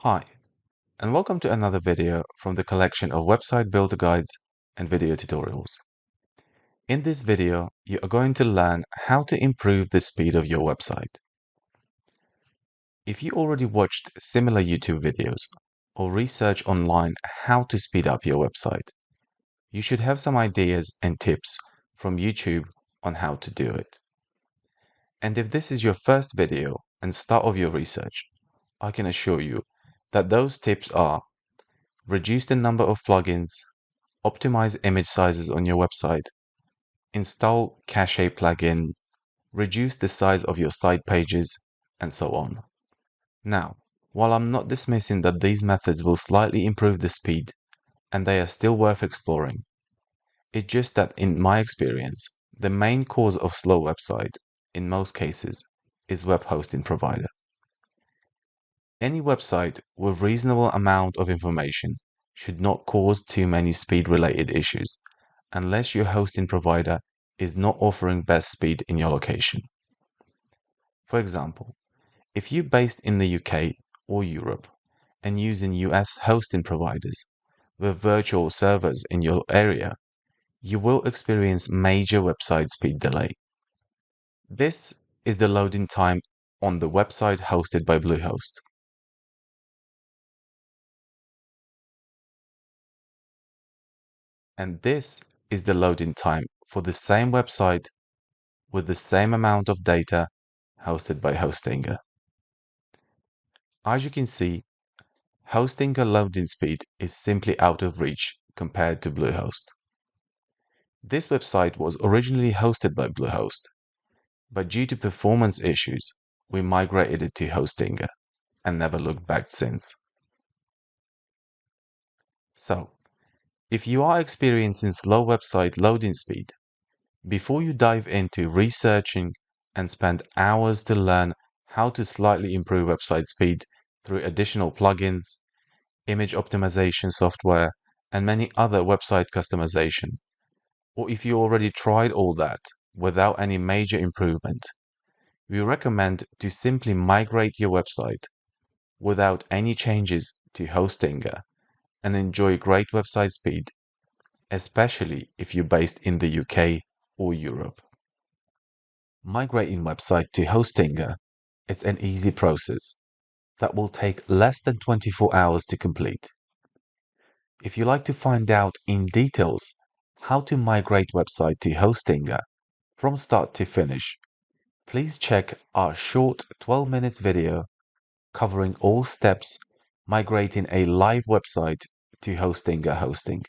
Hi, and welcome to another video from the collection of website builder guides and video tutorials. In this video, you are going to learn how to improve the speed of your website. If you already watched similar YouTube videos or research online how to speed up your website, you should have some ideas and tips from YouTube on how to do it. And if this is your first video and start of your research, I can assure you that those tips are: reduce the number of plugins, optimize image sizes on your website, install cache plugin, reduce the size of your site pages, and so on. Now, while I'm not dismissing that these methods will slightly improve the speed, and they are still worth exploring, it's just that in my experience, the main cause of slow website, in most cases, is web hosting provider. Any website with reasonable amount of information should not cause too many speed-related issues, unless your hosting provider is not offering best speed in your location. For example, if you're based in the UK or Europe and using US hosting providers with virtual servers in your area, you will experience major website speed delay. This is the loading time on the website hosted by Bluehost. And this is the loading time for the same website with the same amount of data hosted by Hostinger. As you can see, Hostinger loading speed is simply out of reach compared to Bluehost. This website was originally hosted by Bluehost, but due to performance issues, we migrated it to Hostinger and never looked back since. So, if you are experiencing slow website loading speed, before you dive into researching and spend hours to learn how to slightly improve website speed through additional plugins, image optimization software, and many other website customization, or if you already tried all that without any major improvement, we recommend to simply migrate your website without any changes to Hostinger and enjoy great website speed, especially if you're based in the UK or Europe. Migrating website to Hostinger, it's an easy process that will take less than 24 hours to complete. If you like to find out in details how to migrate website to Hostinger from start to finish, please check our short 12 minutes video covering all steps migrating a live website to Hostinger hosting.